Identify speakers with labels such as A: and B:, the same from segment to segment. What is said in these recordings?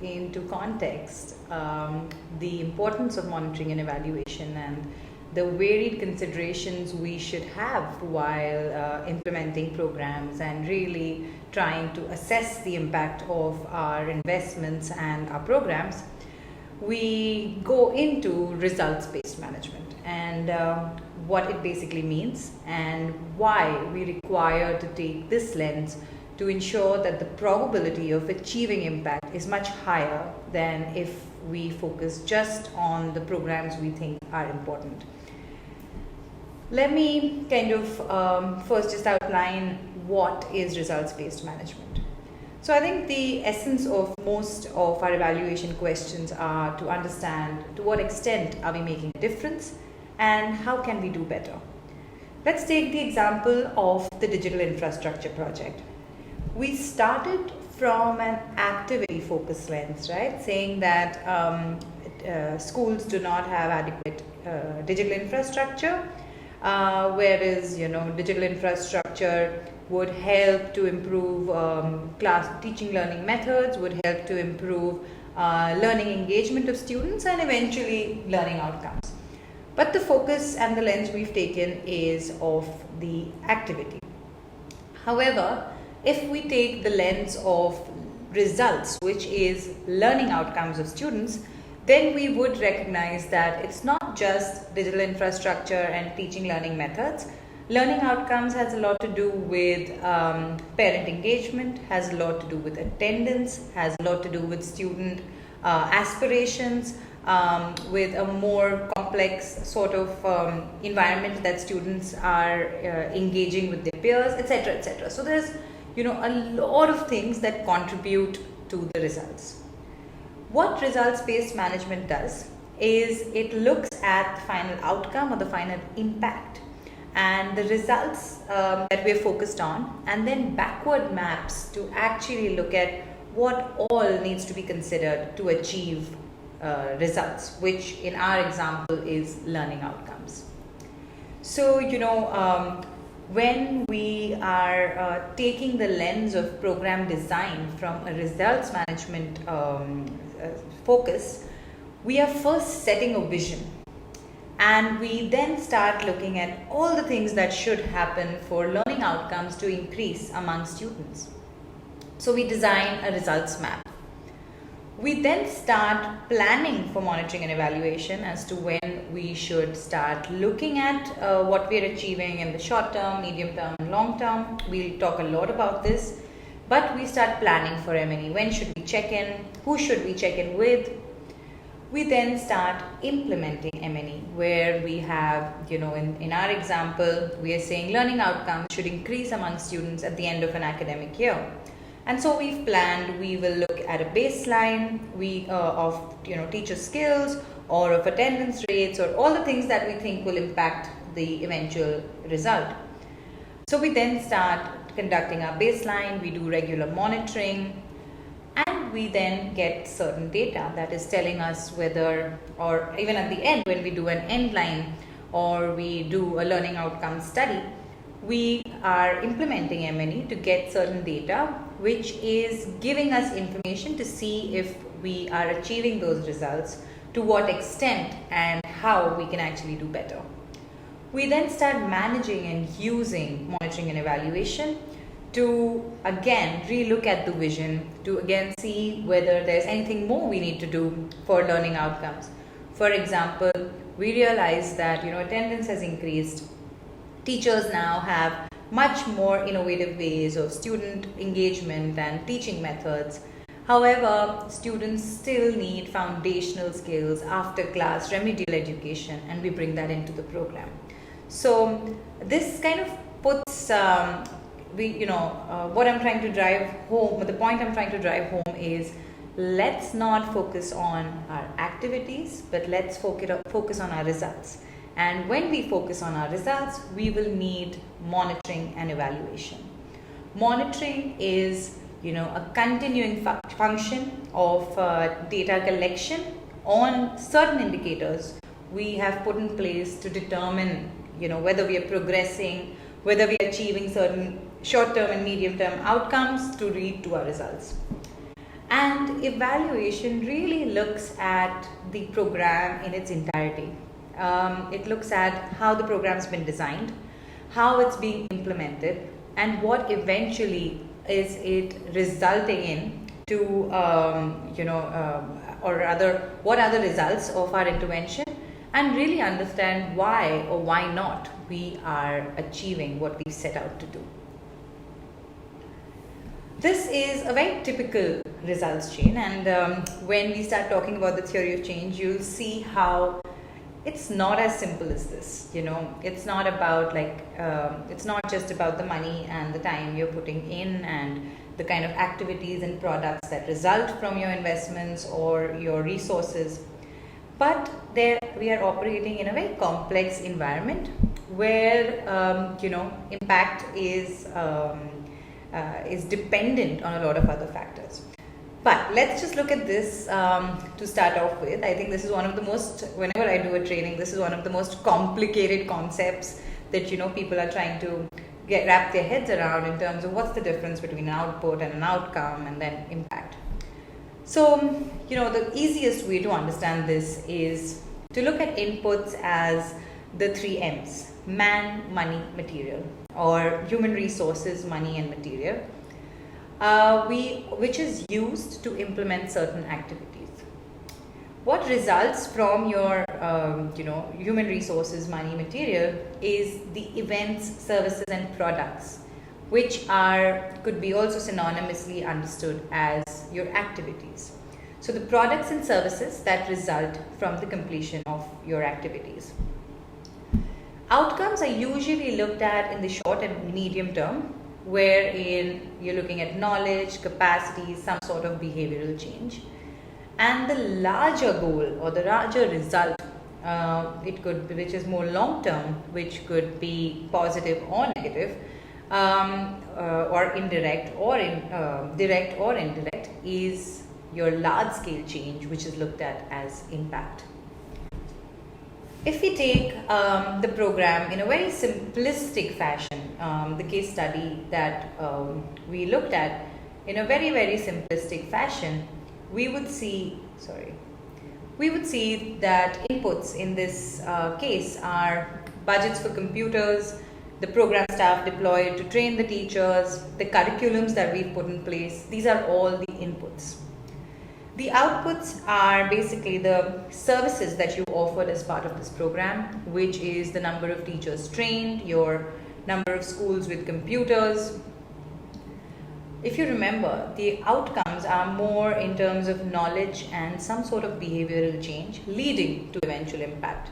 A: into context the importance of monitoring and evaluation and the varied considerations we should have while implementing programs and really trying to assess the impact of our investments and our programs, we go into results-based management and what it basically means and why we require to take this lens to ensure that the probability of achieving impact is much higher than if we focus just on the programs we think are important. Let me kind of first just outline what is results-based management. So I think the essence of most of our evaluation questions are to understand to what extent are we making a difference and how can we do better. Let's take the example of the digital infrastructure project. We started from an activity focused lens, right? Saying that schools do not have adequate digital infrastructure, whereas digital infrastructure would help to improve teaching learning methods, would help to improve learning engagement of students and eventually learning outcomes. But the focus and the lens we've taken is of the activity. However, if we take the lens of results, which is learning outcomes of students, then we would recognize that it's not just digital infrastructure and teaching learning methods. Learning outcomes has a lot to do with parent engagement, has a lot to do with attendance, has a lot to do with student aspirations, with a more complex sort of environment that students are engaging with their peers, etc., etc. So there's a lot of things that contribute to the results. What results-based management does is it looks at the final outcome or the final impact and the results that we're focused on, and then backward maps to actually look at what all needs to be considered to achieve results, which in our example is learning outcomes. So, when we are taking the lens of program design from a results management focus, we are first setting a vision and we then start looking at all the things that should happen for learning outcomes to increase among students. So we design a results map. We then start planning for monitoring and evaluation as to when we should start looking at what we are achieving in the short term, medium term, and long term. We'll talk a lot about this, but we start planning for M&E. When should we check in? Who should we check in with? We then start implementing M&E, where we have, in our example, we are saying learning outcomes should increase among students at the end of an academic year. And so we've planned, we will look at a baseline of teacher skills or of attendance rates or all the things that we think will impact the eventual result. So we then start conducting our baseline, we do regular monitoring, and we then get certain data that is telling us whether, or even at the end when we do an end line or we do a learning outcome study, we are implementing M&E to get certain data which is giving us information to see if we are achieving those results, to what extent and how we can actually do better. We then start managing and using monitoring and evaluation to again relook at the vision, to again see whether there's anything more we need to do for learning outcomes. For example, we realize that attendance has increased. Teachers now have much more innovative ways of student engagement and teaching methods. However, students still need foundational skills, after class remedial education, and we bring that into the program. So this kind of puts, what I'm trying to drive home, the point I'm trying to drive home is, let's not focus on our activities, but let's focus on our results. And when we focus on our results, we will need monitoring and evaluation. Monitoring is, a continuing function of data collection on certain indicators we have put in place to determine, whether we are progressing, whether we are achieving certain short-term and medium-term outcomes to lead to our results. And evaluation really looks at the program in its entirety. It looks at how the program's been designed, how it's being implemented, and what eventually is it resulting in to, or rather, what are the results of our intervention, and really understand why or why not we are achieving what we set out to do. This is a very typical results chain, and when we start talking about the theory of change, you'll see how it's not as simple as this. It's not about it's not just about the money and the time you're putting in and the kind of activities and products that result from your investments or your resources. But there we are operating in a very complex environment where impact is dependent on a lot of other factors. But let's just look at this to start off with. I think this is one of the most, whenever I do a training, this is one of the most complicated concepts that people are trying to wrap their heads around in terms of what's the difference between an output and an outcome and then impact. So, the easiest way to understand this is to look at inputs as the 3 M's: man, money, material, or human resources, money, and material, which is used to implement certain activities. What results from your human resources, money, material is the events, services, and products, which could be also synonymously understood as your activities. So the products and services that result from the completion of your activities. Outcomes are usually looked at in the short and medium term, wherein you're looking at knowledge, capacity, some sort of behavioral change. And the larger goal or the larger result, which is more long term, which could be positive or negative, or indirect or direct or indirect, is your large scale change, which is looked at as impact. If we take the program in a very simplistic fashion, the case study that we looked at in a very, very simplistic fashion, we would see that inputs in this case are budgets for computers, the program staff deployed to train the teachers, the curriculums that we've put in place. These are all the inputs. The outputs are basically the services that you offered as part of this program, which is the number of teachers trained, your number of schools with computers. If you remember, the outcomes are more in terms of knowledge and some sort of behavioral change leading to eventual impact.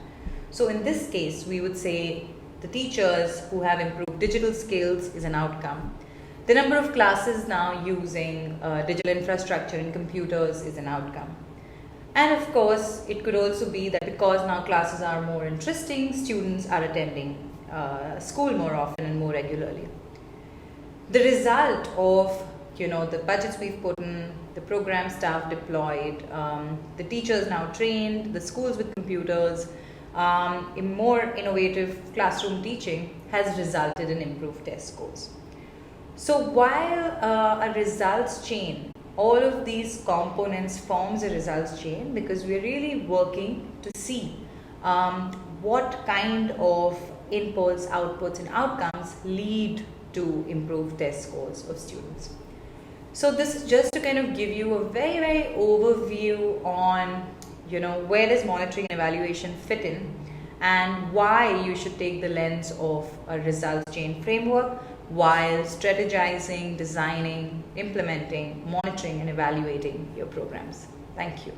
A: So in this case, we would say the teachers who have improved digital skills is an outcome. The number of classes now using digital infrastructure and computers is an outcome. And of course, it could also be that because now classes are more interesting, students are attending school more often and more regularly. The result of the budgets we've put in, the program staff deployed, the teachers now trained, the schools with computers, in more innovative classroom teaching has resulted in improved test scores. So while a results chain, all of these components forms a results chain because we're really working to see what kind of inputs, outputs, and outcomes lead to improved test scores of students. So this is just to kind of give you a very, very overview on, where does monitoring and evaluation fit in and why you should take the lens of a results chain framework while strategizing, designing, implementing, monitoring, and evaluating your programs. Thank you.